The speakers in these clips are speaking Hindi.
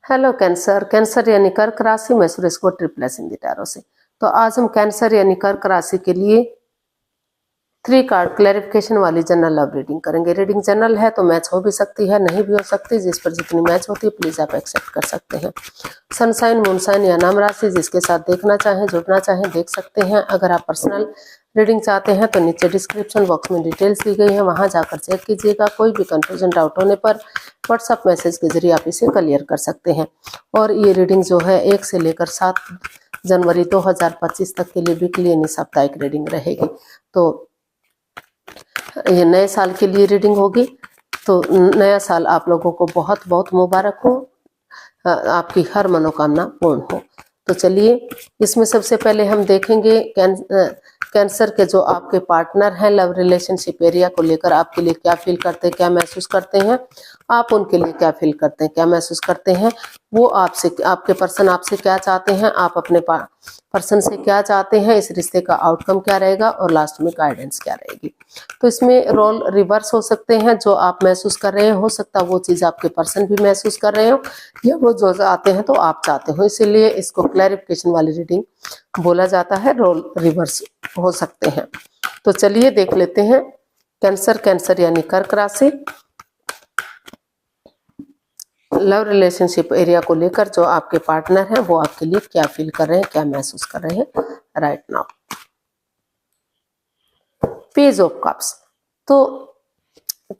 Hello cancer. कैंसर यानी कर्क राशि में सुरेश को ट्रिप्लस इन टैरो से। तो आज हम कैंसर यानी कर्क राशि के लिए 3 कार्ड क्लैरिफिकेशन वाली जनरल लव रीडिंग करेंगे। रीडिंग जनरल है तो मैच हो भी सकती है, नहीं भी हो सकती। जिस पर जितनी मैच होती है प्लीज आप एक्सेप्ट कर सकते हैं। सनसाइन, मूनसाइन या नाम राशि जिसके साथ देखना चाहें, जुड़ना चाहें देख सकते हैं। अगर आप पर्सनल रीडिंग चाहते हैं तो नीचे डिस्क्रिप्शन बॉक्स में डिटेल्स दी गई है, वहां जाकर चेक कीजिएगा। कोई भी कंफ्यूजन डाउट होने पर व्हाट्सएप मैसेज के जरिए आप इसे क्लियर कर सकते हैं। और ये रीडिंग जो है 1 से लेकर 7 जनवरी 2025 तक के लिए वीकली यानी साप्ताहिक रीडिंग रहेगी। तो ये नए साल के लिए रीडिंग होगी। तो नया साल आप लोगों को बहुत बहुत मुबारक हो, आपकी हर मनोकामना पूर्ण हो। तो चलिए इसमें सबसे पहले हम देखेंगे कैंसर के जो आपके पार्टनर हैं लव रिलेशनशिप एरिया को लेकर आपके लिए क्या फील करते हैं, क्या महसूस करते हैं, आप उनके लिए क्या फील करते हैं, क्या महसूस करते हैं, वो आपसे, आपके पर्सन आपसे क्या चाहते हैं, आप अपने पर्सन से क्या चाहते हैं, इस रिश्ते का आउटकम क्या रहेगा और लास्ट में गाइडेंस क्या रहेगी। तो इसमें रोल रिवर्स हो सकते हैं। जो आप महसूस कर रहे हैं हो सकता है वो चीज आपके पर्सन भी महसूस कर रहे हो, या वो जो चाहते हैं तो आप चाहते हो, इसीलिए इसको क्लैरिफिकेशन वाली रीडिंग बोला जाता है। रोल रिवर्स हो सकते हैं। तो चलिए देख लेते हैं कैंसर यानी कर्क राशि लव रिलेशनशिप एरिया को लेकर जो आपके पार्टनर हैं वो आपके लिए क्या फील कर रहे हैं, क्या महसूस कर रहे हैं right now. Page of cups. तो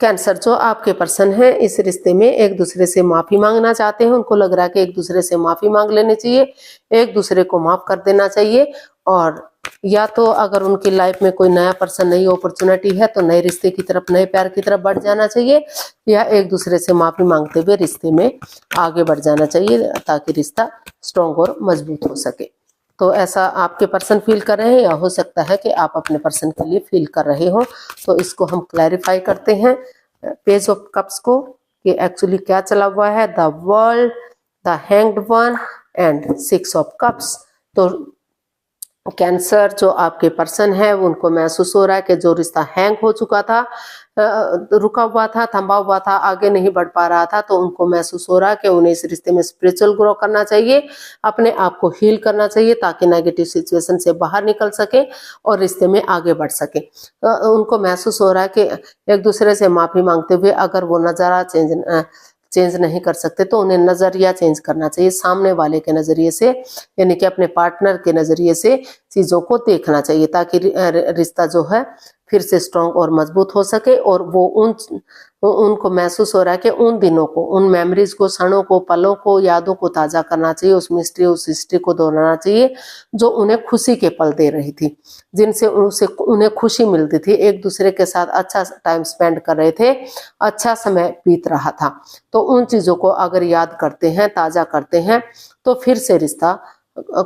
कैंसर जो आपके पर्सन है इस रिश्ते में एक दूसरे से माफी मांगना चाहते हैं। उनको लग रहा है कि एक दूसरे से माफी मांग लेनी चाहिए, एक दूसरे को माफ कर देना चाहिए। और या तो अगर उनकी लाइफ में कोई नया पर्सन, नई अपॉर्चुनिटी है तो नए रिश्ते की तरफ, नए प्यार की तरफ बढ़ जाना चाहिए, या एक दूसरे से माफी मांगते हुए रिश्ते में आगे बढ़ जाना चाहिए ताकि रिश्ता स्ट्रॉन्ग और मजबूत हो सके। तो ऐसा आपके पर्सन फील कर रहे हैं, या हो सकता है कि आप अपने पर्सन के लिए फील कर रहे हो। तो इसको हम क्लैरिफाई करते हैं पेज ऑफ कप्स को कि एक्चुअली क्या चला हुआ है। The world, the hanged one and 6 of cups. तो कैंसर जो आपके पर्सन है उनको महसूस हो रहा है कि जो रिश्ता हैंग हो चुका था, रुका हुआ था, थमा हुआ था, आगे नहीं बढ़ पा रहा था, तो उनको महसूस हो रहा है कि उन्हें इस रिश्ते में स्पिरिचुअल ग्रो करना चाहिए, अपने आप को हील करना चाहिए ताकि नेगेटिव सिचुएशन से बाहर निकल सके और रिश्ते में आगे बढ़ सके। उनको महसूस हो रहा है कि एक दूसरे से माफी मांगते हुए अगर वो नज़ारा चेंज नहीं कर सकते तो उन्हें नजरिया चेंज करना चाहिए, सामने वाले के नजरिए से, यानी कि अपने पार्टनर के नजरिए से चीजों को देखना चाहिए ताकि रिश्ता जो है फिर से स्ट्रॉन्ग और मजबूत हो सके। और वो उनको महसूस हो रहा है कि उन दिनों को, उन मेमोरीज को, क्षणों को, पलों को, यादों को ताजा करना चाहिए, उस मिस्ट्री, उस हिस्ट्री को दोहराना चाहिए जो उन्हें खुशी के पल दे रही थी, जिनसे उन्हें खुशी मिलती थी, एक दूसरे के साथ अच्छा टाइम स्पेंड कर रहे थे, अच्छा समय बीत रहा था। तो उन चीजों को अगर याद करते हैं, ताजा करते हैं, तो फिर से रिश्ता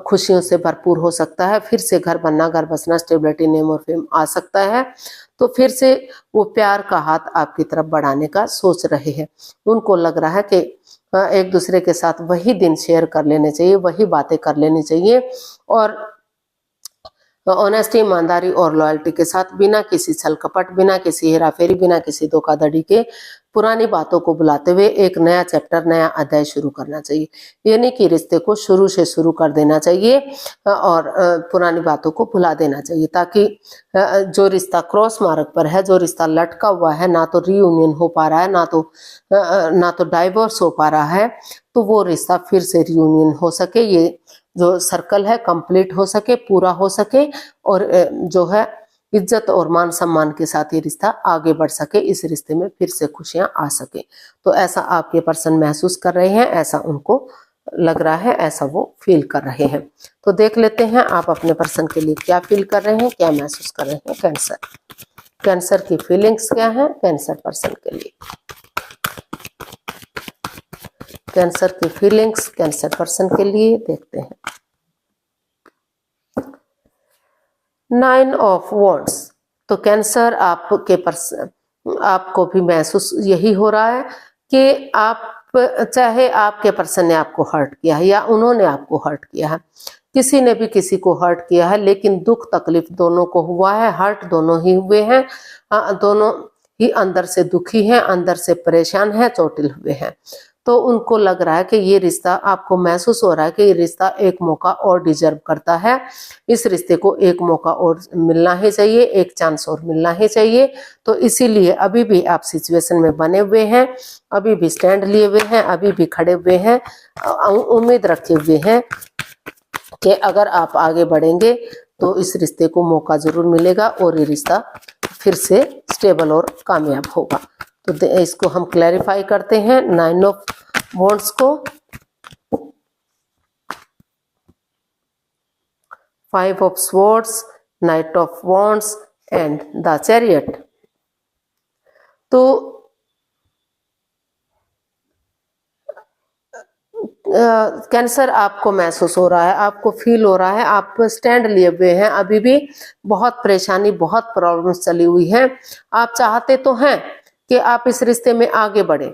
खुशियों से भरपूर हो सकता है, फिर से घर बनना, घर बसना, स्टेबिलिटी, नेम और फेम आ सकता है। तो फिर से वो प्यार का हाथ आपकी तरफ बढ़ाने का सोच रहे हैं। उनको लग रहा है कि एक दूसरे के साथ वही दिन शेयर कर लेने चाहिए, वही बातें कर लेनी चाहिए, और ऑनेस्टी, ईमानदारी और लॉयल्टी के साथ, बिना किसी छल कपट, बिना किसी हेराफेरी, बिना किसी धोखाधड़ी के पुरानी बातों को बुलाते हुए एक नया चैप्टर, नया अध्याय शुरू करना चाहिए। यानी कि रिश्ते को शुरू से शुरू कर देना चाहिए और पुरानी बातों को भुला देना चाहिए ताकि जो रिश्ता क्रॉस मार्ग पर है, जो रिश्ता लटका हुआ है, ना तो रीयूनियन हो पा रहा है, ना तो डाइवोर्स हो पा रहा है, तो वो रिश्ता फिर से रीयूनियन हो सके, ये जो सर्कल है कंप्लीट हो सके, पूरा हो सके, और जो है इज्जत और मान सम्मान के साथ ये रिश्ता आगे बढ़ सके, इस रिश्ते में फिर से खुशियां आ सके। तो ऐसा आपके पर्सन महसूस कर रहे हैं, ऐसा उनको लग रहा है, ऐसा वो फील कर रहे हैं। तो देख लेते हैं आप अपने पर्सन के लिए क्या फील कर रहे हैं, क्या महसूस कर रहे हैं। कैंसर की फीलिंग्स क्या है कैंसर पर्सन के लिए। कैंसर की फीलिंग्स कैंसर पर्सन के लिए देखते हैं। 9 ऑफ वॉन्ड्स। तो कैंसर आपके पर्सन, आपको भी महसूस यही हो रहा है कि आप, चाहे आपके पर्सन ने आपको हर्ट किया है या उन्होंने आपको हर्ट किया है, किसी ने भी किसी को हर्ट किया है, लेकिन दुख तकलीफ दोनों को हुआ है, हर्ट दोनों ही हुए हैं, दोनों ही अंदर से दुखी हैं, अंदर से परेशान हैं, चोटिल हुए हैं। तो उनको लग रहा है कि ये रिश्ता, आपको महसूस हो रहा है कि ये रिश्ता एक मौका और डिजर्व करता है, इस रिश्ते को एक मौका और मिलना ही चाहिए, एक चांस और मिलना ही चाहिए। तो इसीलिए अभी भी आप सिचुएशन में बने हुए हैं, अभी भी स्टैंड लिए हुए हैं, अभी भी खड़े हुए हैं, उम्मीद रखे हुए हैं कि अगर आप आगे बढ़ेंगे तो इस रिश्ते को मौका जरूर मिलेगा और ये रिश्ता फिर से स्टेबल और कामयाब होगा। तो इसको हम क्लैरिफाई करते हैं 9 ऑफ वॉन्ड्स को। 5 of swords, night of wands and the chariot. तो कैंसर आपको महसूस हो रहा है, आपको फील हो रहा है, आप स्टैंड लिए हुए हैं, अभी भी बहुत परेशानी, बहुत प्रॉब्लम्स चली हुई हैं। आप चाहते तो हैं कि आप इस रिश्ते में आगे बढ़े,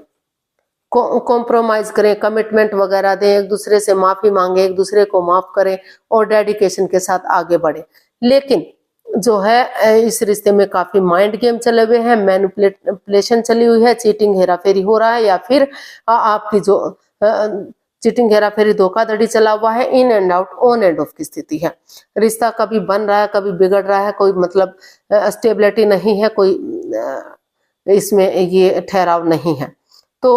कॉम्प्रोमाइज करें, कमिटमेंट वगैरह दें, एक दूसरे से माफी मांगे, एक दूसरे को माफ करें और डेडिकेशन के साथ आगे बढ़े। लेकिन जो है इस रिश्ते में काफी माइंड गेम चले हुए हैं, मैनिपुलेशन चली हुई है, चीटिंग हेराफेरी हो रहा है, या फिर आपकी जो चीटिंग हेराफेरी धोखाधड़ी चला हुआ है, in and out, on end of की स्थिति है। रिश्ता कभी बन रहा है, कभी बिगड़ रहा है, कोई मतलब स्टेबिलिटी नहीं है, कोई इसमें ये ठहराव नहीं है। तो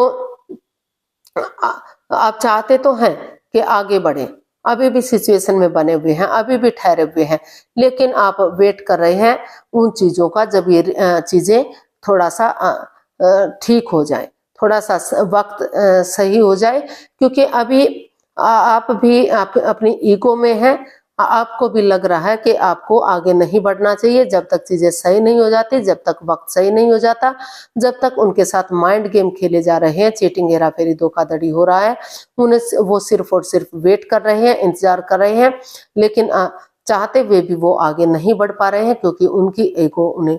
आप चाहते तो हैं कि आगे बढ़े, अभी भी सिचुएशन में बने हुए हैं, अभी भी ठहरे हुए हैं, लेकिन आप वेट कर रहे हैं उन चीजों का, जब ये चीजें थोड़ा सा ठीक हो जाए, थोड़ा सा वक्त सही हो जाए, क्योंकि अभी आप भी अपनी ईगो में हैं, आपको भी लग रहा है कि आपको आगे नहीं बढ़ना चाहिए जब तक चीजें सही नहीं हो जाती, जब तक वक्त सही नहीं हो जाता, जब तक उनके साथ माइंड गेम खेले जा रहे हैं, चीटिंग हेराफेरी धोखाधड़ी हो रहा है, उन्हें वो सिर्फ और सिर्फ वेट कर रहे हैं, इंतजार कर रहे हैं, लेकिन चाहते हुए भी वो आगे नहीं बढ़ पा रहे हैं, क्योंकि उनकी ईगो उन्हें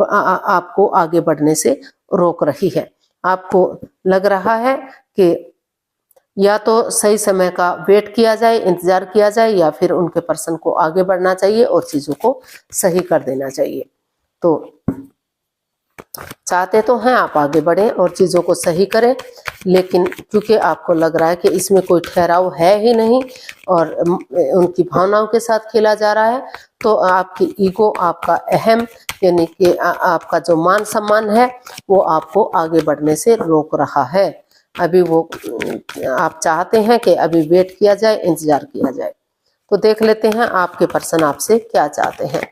आपको आगे बढ़ने से रोक रही है। आपको लग रहा है कि या तो सही समय का वेट किया जाए, इंतजार किया जाए, या फिर उनके पर्सन को आगे बढ़ना चाहिए और चीजों को सही कर देना चाहिए। तो चाहते तो हैं आप आगे बढ़ें और चीजों को सही करें, लेकिन क्योंकि आपको लग रहा है कि इसमें कोई ठहराव है ही नहीं और उनकी भावनाओं के साथ खेला जा रहा है, तो आपकी ईगो, आपका अहम, यानी कि आपका जो मान सम्मान है, वो आपको आगे बढ़ने से रोक रहा है। अभी वो आप चाहते हैं कि अभी वेट किया जाए, इंतजार किया जाए। तो देख लेते हैं आपके पर्सन आपसे क्या चाहते हैं।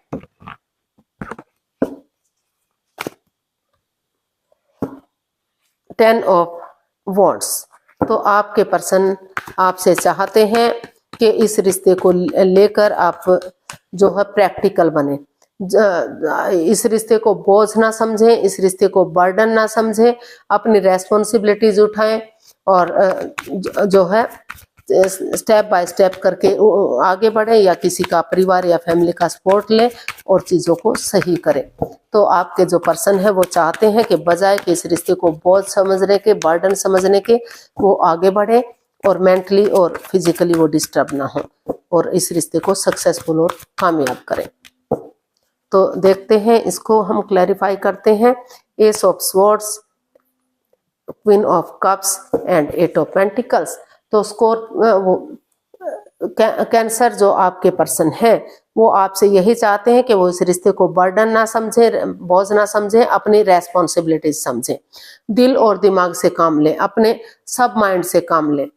10 ऑफ वॉन्ड्स। तो आपके पर्सन आपसे चाहते हैं कि इस रिश्ते को लेकर आप जो है प्रैक्टिकल बने, इस रिश्ते को बोझ ना समझें, इस रिश्ते को बर्डन ना समझें, अपनी रेस्पॉन्सिबिलिटीज उठाएं और जो है स्टेप बाय स्टेप करके आगे बढ़े, या किसी का परिवार या फैमिली का सपोर्ट लें और चीज़ों को सही करें। तो आपके जो पर्सन है वो चाहते हैं कि बजाय कि इस रिश्ते को बोझ समझने के, बर्डन समझने के, वो आगे बढ़े और मेंटली और फिजिकली वो डिस्टर्ब ना हो और इस रिश्ते को सक्सेसफुल और कामयाब करें। तो देखते हैं, इसको हम क्लैरिफाई करते हैं। S of swords, queen of cups and 8 of pentacles. तो स्कोर वो कैंसर जो आपके पर्सन है वो आपसे यही चाहते हैं कि वो इस रिश्ते को बर्डन ना समझे, बोझ ना समझे, अपनी रेस्पॉन्सिबिलिटीज समझे, दिल और दिमाग से काम लें, अपने सब माइंड से काम लें।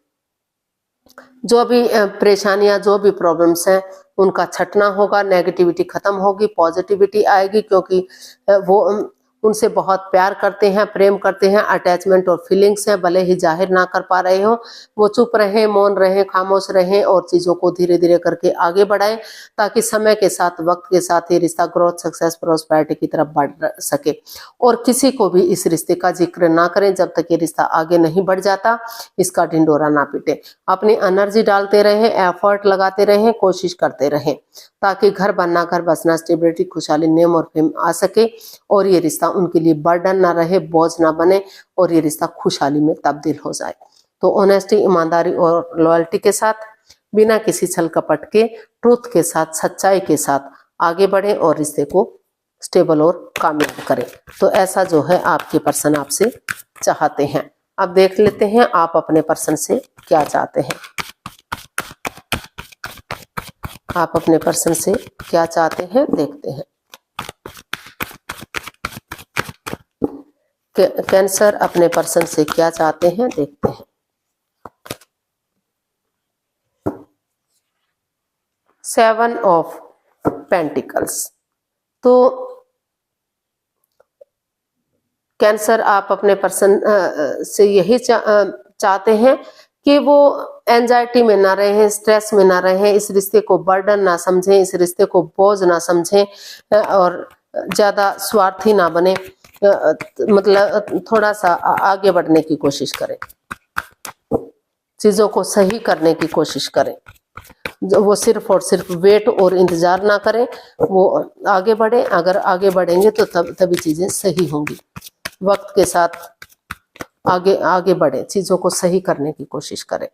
जो भी परेशानियां, जो भी प्रॉब्लम्स हैं, उनका छटना होगा, नेगेटिविटी खत्म होगी, पॉजिटिविटी आएगी, क्योंकि वो उनसे बहुत प्यार करते हैं, प्रेम करते हैं, अटैचमेंट और फीलिंग्स हैं, भले ही जाहिर ना कर पा रहे हो, वो चुप रहें, मौन रहें, खामोश रहें और चीज़ों को धीरे धीरे करके आगे बढ़ाएं, ताकि समय के साथ, वक्त के साथ ये रिश्ता ग्रोथ, सक्सेस, प्रोस्पेरिटी की तरफ बढ़ सके। और किसी को भी इस रिश्ते का जिक्र ना करें जब तक ये रिश्ता आगे नहीं बढ़ जाता, इसका ढिंडोरा ना पीटे। अपनी एनर्जी डालते रहें, एफर्ट लगाते रहें, कोशिश करते रहें, ताकि घर बनना, घर बसना, स्टेबिलिटी, खुशहाली, नेम और फेम आ सके और ये रिश्ता उनके लिए बर्डन ना रहे, बोझ ना बने और ये रिश्ता खुशहाली में तब्दील हो जाए। तो ऑनेस्टी, ईमानदारी और लॉयल्टी के साथ, बिना किसी छल कपट के, ट्रूथ के साथ, सच्चाई के साथ आगे बढ़ें और रिश्ते को स्टेबल और कामयाब करें। तो ऐसा जो है आपके पर्सन आपसे चाहते हैं। अब देख लेते हैं आप अपने पर्सन से क्या चाहते हैं। आप अपने पर्सन से क्या चाहते हैं देखते हैं। कैंसर अपने पर्सन से क्या चाहते हैं देखते हैं। 7 ऑफ पेंटिकल्स। तो कैंसर आप अपने पर्सन से यही चाहते हैं कि वो एंजाइटी में ना रहें, स्ट्रेस में ना रहें, इस रिश्ते को बर्डन ना समझें, इस रिश्ते को बोझ ना समझें और ज़्यादा स्वार्थी ना बने, मतलब थोड़ा सा आगे बढ़ने की कोशिश करें, चीज़ों को सही करने की कोशिश करें। वो सिर्फ और सिर्फ वेट और इंतज़ार ना करें, वो आगे बढ़े। अगर आगे बढ़ेंगे तो तभी चीज़ें सही होंगी। वक्त के साथ आगे बढ़े, चीज़ों को सही करने की कोशिश करें।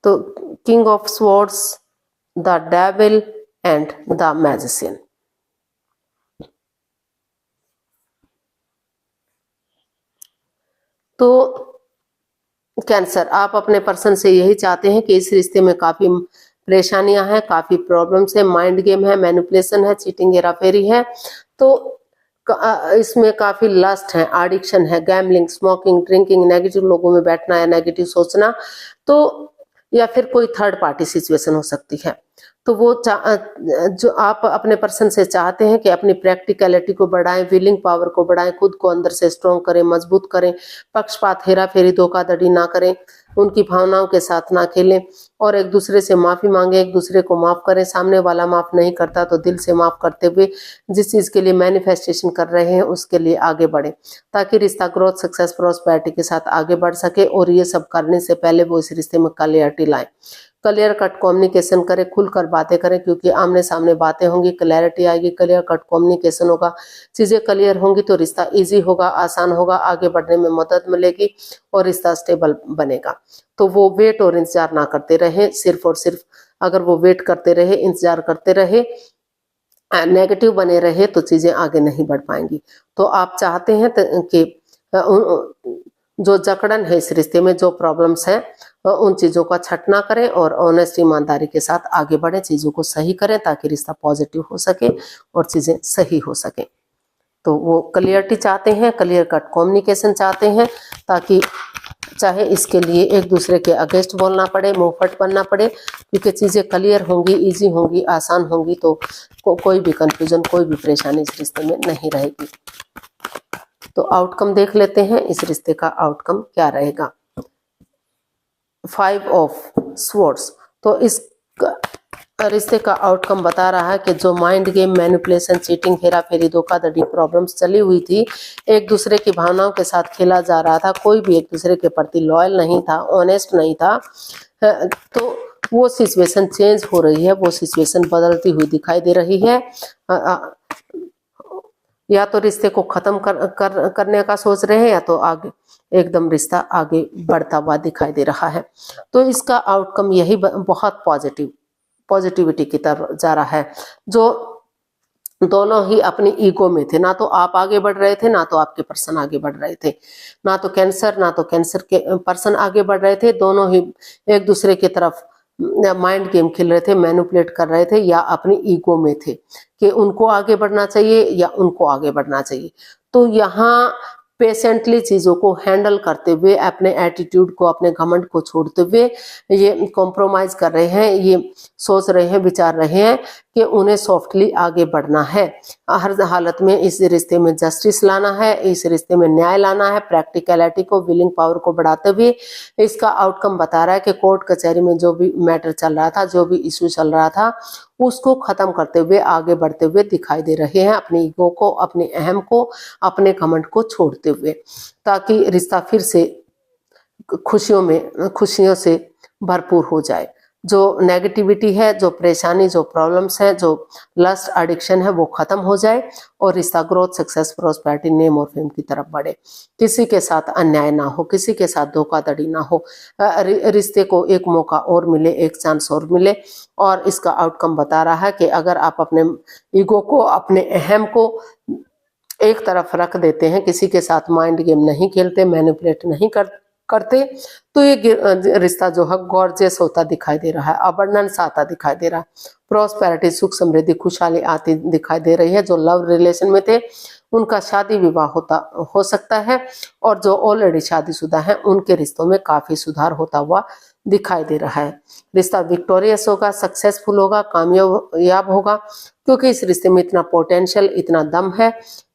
तो king of swords, the devil and the magician. तो कैंसर आप अपने पर्सन से यही चाहते हैं कि इस रिश्ते में काफी परेशानियां हैं, काफी प्रॉब्लम्स है, माइंड गेम है, मैनिपुलेशन है, चीटिंग, हेराफेरी है। तो इसमें काफी लस्ट है, एडिक्शन है, गैम्बलिंग, स्मोकिंग, ड्रिंकिंग, नेगेटिव लोगों में बैठना या नेगेटिव सोचना, तो या फिर कोई थर्ड पार्टी सिचुएशन हो सकती है। तो वो जो आप अपने पर्सन से चाहते हैं कि अपनी प्रैक्टिकलिटी को बढ़ाएं, विलिंग पावर को बढ़ाएं, खुद को अंदर से स्ट्रॉन्ग करें, मजबूत करें, पक्षपात, हेरा फेरी, धोखाधड़ी ना करें, उनकी भावनाओं के साथ ना खेलें और एक दूसरे से माफी मांगे, एक दूसरे को माफ करें। सामने वाला माफ नहीं करता तो दिल से माफ करते हुए जिस चीज के लिए मैनिफेस्टेशन कर रहे हैं उसके लिए आगे बढ़े, ताकि रिश्ता ग्रोथ, सक्सेस, प्रॉस्पेरिटी के साथ आगे बढ़ सके। और ये सब करने से पहले वो इस रिश्ते में क्लैरिटी लाएं, क्लियर कट कम्युनिकेशन करें, खुलकर बातें करें, क्योंकि आमने सामने बातें होंगी, क्लैरिटी आएगी, क्लियर कट कम्युनिकेशन होगा, चीजें क्लियर होंगी तो रिश्ता इजी होगा, आसान होगा, आगे बढ़ने में मदद मिलेगी और रिश्ता स्टेबल बनेगा। तो वो वेट और इंतजार ना करते रहे, सिर्फ और सिर्फ अगर वो वेट करते रहे, इंतजार करते रहे, नेगेटिव बने रहे तो चीजें आगे नहीं बढ़ पाएंगी। तो आप चाहते हैं कि जो जकड़न है इस रिश्ते में, जो प्रॉब्लम्स हैं, उन चीजों का छट ना करें और ऑनेस्ट, ईमानदारी के साथ आगे बढ़े, चीजों को सही करें ताकि रिश्ता पॉजिटिव हो सके और चीजें सही हो सके। तो वो क्लियरिटी चाहते हैं, क्लियर कट कम्युनिकेशन चाहते हैं, ताकि चाहे इसके लिए एक दूसरे के अगेंस्ट बोलना पड़े, मुंहफट बनना पड़े, क्योंकि चीजें क्लियर होंगी, इजी होंगी, आसान होंगी तो कोई भी कंफ्यूजन, कोई भी परेशानी इस रिश्ते में नहीं रहेगी। तो आउटकम देख लेते हैं, इस रिश्ते का आउटकम क्या रहेगा। 5 ऑफ स्वॉर्ड्स। तो इस रिश्ते का आउटकम बता रहा है कि जो माइंड गेम, मैनिपुलेशन, चीटिंग, हेरा फेरी, धोखाधड़ी, प्रॉब्लम्स चली हुई थी, एक दूसरे की भावनाओं के साथ खेला जा रहा था, कोई भी एक दूसरे के प्रति लॉयल नहीं था, ऑनेस्ट नहीं था, तो वो सिचुएशन चेंज हो रही है, वो सिचुएशन बदलती हुई दिखाई दे रही है। या तो रिश्ते को खत्म करने का सोच रहे हैं, या तो आगे एकदम रिश्ता आगे बढ़ता हुआ दिखाई दे रहा है। तो इसका आउटकम यही बहुत पॉजिटिविटी की तरफ जा रहा है। जो दोनों ही अपनी ईगो में थे, ना तो आप आगे बढ़ रहे थे, ना तो आपके पर्सन आगे बढ़ रहे थे, ना तो कैंसर के पर्सन आगे बढ़ रहे थे, दोनों ही एक दूसरे की तरफ माइंड गेम खेल रहे थे, मैनिपुलेट कर रहे थे, या अपनी ईगो में थे कि उनको आगे बढ़ना चाहिए या उनको आगे बढ़ना चाहिए। तो यहाँ पेशेंटली चीजों को हैंडल करते हुए, अपने एटीट्यूड को, अपने घमंड को छोड़ते हुए ये कॉम्प्रोमाइज कर रहे हैं, ये सोच रहे हैं, विचार रहे हैं कि उन्हें सॉफ्टली आगे बढ़ना है। हर हालत में इस रिश्ते में जस्टिस लाना है, इस रिश्ते में न्याय लाना है, प्रैक्टिकलिटी को, विलिंग पावर को बढ़ाते हुए। इसका आउटकम बता रहा है कि कोर्ट कचहरी में जो भी मैटर चल रहा था, जो भी इशू चल रहा था, उसको खत्म करते हुए, आगे बढ़ते हुए दिखाई दे रहे हैं, अपनी ईगो को, अपने अहम को, अपने घमंड को छोड़ते हुए, ताकि रिश्ता फिर से खुशियों से भरपूर हो जाए। जो नेगेटिविटी है, जो परेशानी, जो प्रॉब्लम्स हैं, जो लस्ट, एडिक्शन है, वो खत्म हो जाए और रिश्ता ग्रोथ, सक्सेस, प्रॉस्पेरिटी, नेम और फेम की तरफ बढ़े। किसी के साथ अन्याय ना हो, किसी के साथ धोखाधड़ी ना हो, रिश्ते को एक मौका और मिले, एक चांस और मिले। और इसका आउटकम बता रहा है कि अगर आप अपने ईगो को, अपने अहम को एक तरफ रख देते हैं, किसी के साथ माइंड गेम नहीं खेलते, मैनिपुलेट नहीं करते, तो ये रिश्ता जो है गॉर्जियस होता दिखाई दे रहा है, अबंडेंस आता दिखाई दे रहा है, प्रॉस्पेरिटी, सुख समृद्धि, खुशहाली आती दिखाई दे रही है। जो लव रिलेशन में थे उनका शादी विवाह हो सकता है, और जो ऑलरेडी शादीशुदा हैं उनके रिश्तों में काफी सुधार होता हुआ दिखाई दे रहा है। रिश्ता विक्टोरियस होगा, सक्सेसफुल होगा, कामयाब होगा, क्योंकि इस रिश्ते में इतना पोटेंशियल, इतना दम है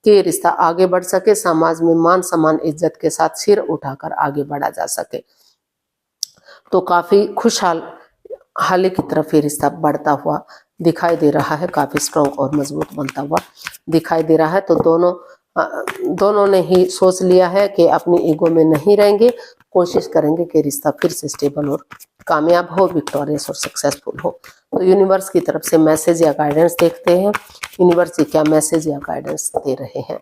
कि ये रिश्ता आगे बढ़ सके, समाज में मान सम्मान इज्जत के साथ सिर उठाकर आगे बढ़ा जा सके। तो काफी खुशहाली की तरफ ये रिश्ता बढ़ता हुआ दिखाई दे रहा है, काफी स्ट्रॉन्ग और मजबूत बनता हुआ दिखाई दे रहा है। तो दोनों ने ही सोच लिया है कि अपनी ईगो में नहीं रहेंगे, कोशिश करेंगे कि रिश्ता फिर से स्टेबल और कामयाब हो, विक्टोरियस और सक्सेसफुल हो। तो यूनिवर्स की तरफ से मैसेज या गाइडेंस देखते हैं, यूनिवर्स जी क्या मैसेज या गाइडेंस दे रहे हैं।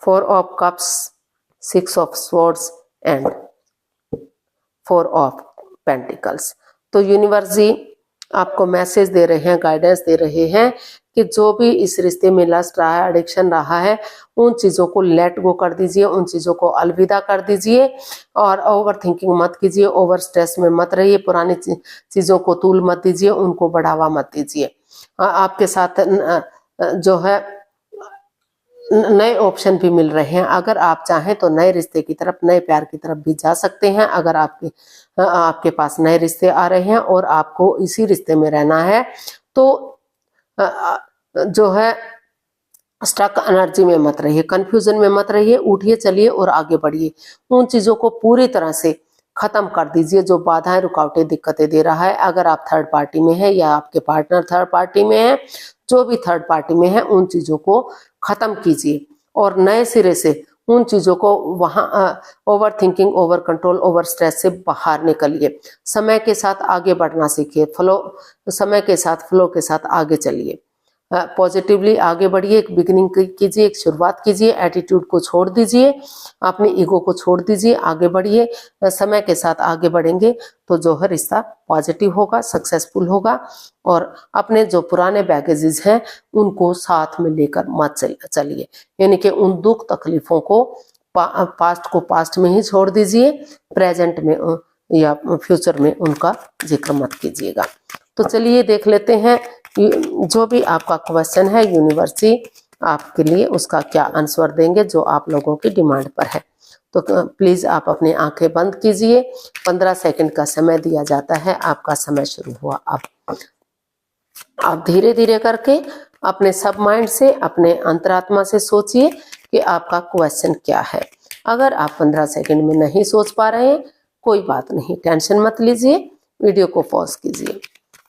4 of cups, 6 of swords and 4 of pentacles. तो यूनिवर्स जी आपको मैसेज दे रहे हैं, गाइडेंस दे रहे हैं कि जो भी इस रिश्ते में लस्ट रहा है, एडिक्शन रहा है, उन चीज़ों को लेट गो कर दीजिए, उन चीज़ों को अलविदा कर दीजिए, और ओवर थिंकिंग मत कीजिए, ओवर स्ट्रेस में मत रहिए, पुरानी चीज़ों को तूल मत दीजिए, उनको बढ़ावा मत दीजिए। आपके साथ जो है नए ऑप्शन भी मिल रहे हैं, अगर आप चाहें तो नए रिश्ते की तरफ, नए प्यार की तरफ भी जा सकते हैं। अगर आपके पास नए रिश्ते आ रहे हैं और आपको इसी रिश्ते में रहना है, तो जो है स्टक एनर्जी में मत रहिए, कंफ्यूजन में मत रहिए, उठिए चलिए और आगे बढ़िए। उन चीज़ों को पूरी तरह से खत्म कर दीजिए जो बाधाएं, रुकावटें, दिक्कतें दे रहा है। अगर आप थर्ड पार्टी में हैं या आपके पार्टनर थर्ड पार्टी में है, जो भी थर्ड पार्टी में है, उन चीज़ों को खत्म कीजिए और नए सिरे से उन चीज़ों को वहाँ over thinking, over control, over stress से बाहर निकलिए। समय के साथ आगे बढ़ना सीखिए, समय के साथ फ्लो के साथ आगे चलिए, पॉजिटिवली आगे बढ़िए, एक बिगिनिंग कीजिए, एक शुरुआत कीजिए, एटीट्यूड को छोड़ दीजिए, अपनी ईगो को छोड़ दीजिए, आगे बढ़िए। समय के साथ आगे बढ़ेंगे तो जो है रिश्ता पॉजिटिव होगा, सक्सेसफुल होगा, और अपने जो पुराने बैगेजेस हैं उनको साथ में लेकर मत चलिए, यानी कि उन दुख तकलीफों को, पास्ट को पास्ट में ही छोड़ दीजिए, प्रेजेंट में या फ्यूचर में उनका जिक्र मत कीजिएगा। तो चलिए देख लेते हैं जो भी आपका क्वेश्चन है, यूनिवर्स जी आपके लिए उसका क्या आंसर देंगे जो आप लोगों की डिमांड पर है। तो प्लीज आप अपनी आंखें बंद कीजिए, 15 सेकंड का समय दिया जाता है, आपका समय शुरू हुआ। आप धीरे धीरे करके अपने सब माइंड से, अपने अंतरात्मा से सोचिए कि आपका क्वेश्चन क्या है। अगर आप 15 सेकंड में नहीं सोच पा रहे हैं, कोई बात नहीं, टेंशन मत लीजिए, वीडियो को पॉज कीजिए,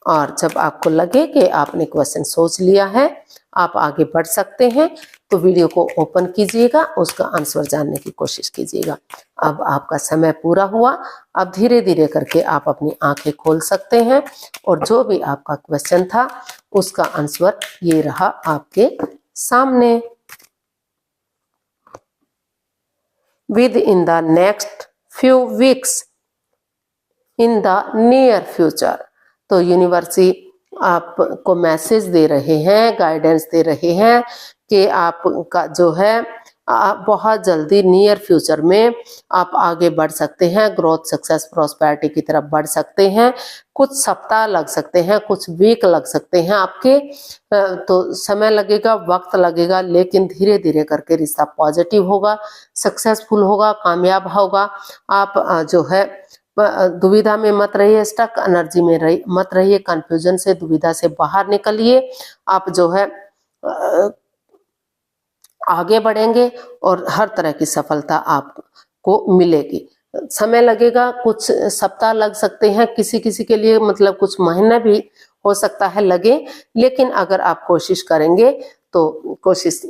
और जब आपको लगे कि आपने क्वेश्चन सोच लिया है, आप आगे बढ़ सकते हैं, तो वीडियो को ओपन कीजिएगा, उसका आंसर जानने की कोशिश कीजिएगा। अब आपका समय पूरा हुआ, अब धीरे धीरे करके आप अपनी आंखें खोल सकते हैं, और जो भी आपका क्वेश्चन था उसका आंसर ये रहा आपके सामने। With in the next few weeks, in the near future. तो यूनिवर्सिटी आपको मैसेज दे रहे हैं, गाइडेंस दे रहे हैं कि आपका जो है बहुत जल्दी नियर फ्यूचर में आप आगे बढ़ सकते हैं, ग्रोथ, सक्सेस, प्रॉस्पेरिटी की तरफ बढ़ सकते हैं। कुछ सप्ताह लग सकते हैं, कुछ वीक लग सकते हैं आपके, तो समय लगेगा, वक्त लगेगा, लेकिन धीरे धीरे करके रिश्ता पॉजिटिव होगा, सक्सेसफुल होगा, कामयाब होगा। आप जो है दुविधा में मत रहिए, स्टक एनर्जी में मत रहिए, कंफ्यूजन से, दुविधा से बाहर निकलिए। आप जो है आगे बढ़ेंगे और हर तरह की सफलता आपको मिलेगी। समय लगेगा, कुछ सप्ताह लग सकते हैं, किसी किसी के लिए मतलब कुछ महीना भी हो सकता है लगे, लेकिन अगर आप कोशिश करेंगे तो कोशिश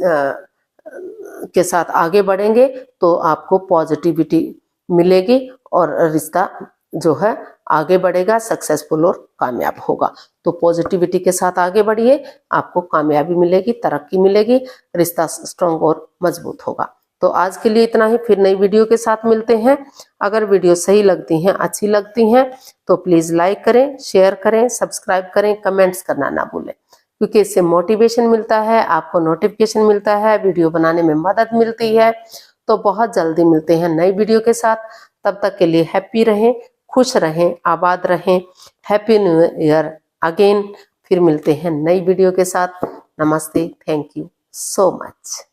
के साथ आगे बढ़ेंगे तो आपको पॉजिटिविटी मिलेगी और रिश्ता जो है आगे बढ़ेगा, सक्सेसफुल और कामयाब होगा। तो पॉजिटिविटी के साथ आगे बढ़िए, आपको कामयाबी मिलेगी, तरक्की मिलेगी, रिश्ता स्ट्रॉन्ग और मजबूत होगा। तो आज के लिए इतना ही, फिर नई वीडियो के साथ मिलते हैं। अगर वीडियो सही लगती हैं, अच्छी लगती हैं, तो प्लीज लाइक करें, शेयर करें, सब्सक्राइब करें, कमेंट्स करना ना भूलें, क्योंकि इससे मोटिवेशन मिलता है, आपको नोटिफिकेशन मिलता है, वीडियो बनाने में मदद मिलती है। तो बहुत जल्दी मिलते हैं नई वीडियो के साथ। तब तक के लिए हैप्पी रहें, खुश रहें, आबाद रहें। Happy new year again. फिर मिलते हैं नई वीडियो के साथ। नमस्ते, थैंक यू सो मच।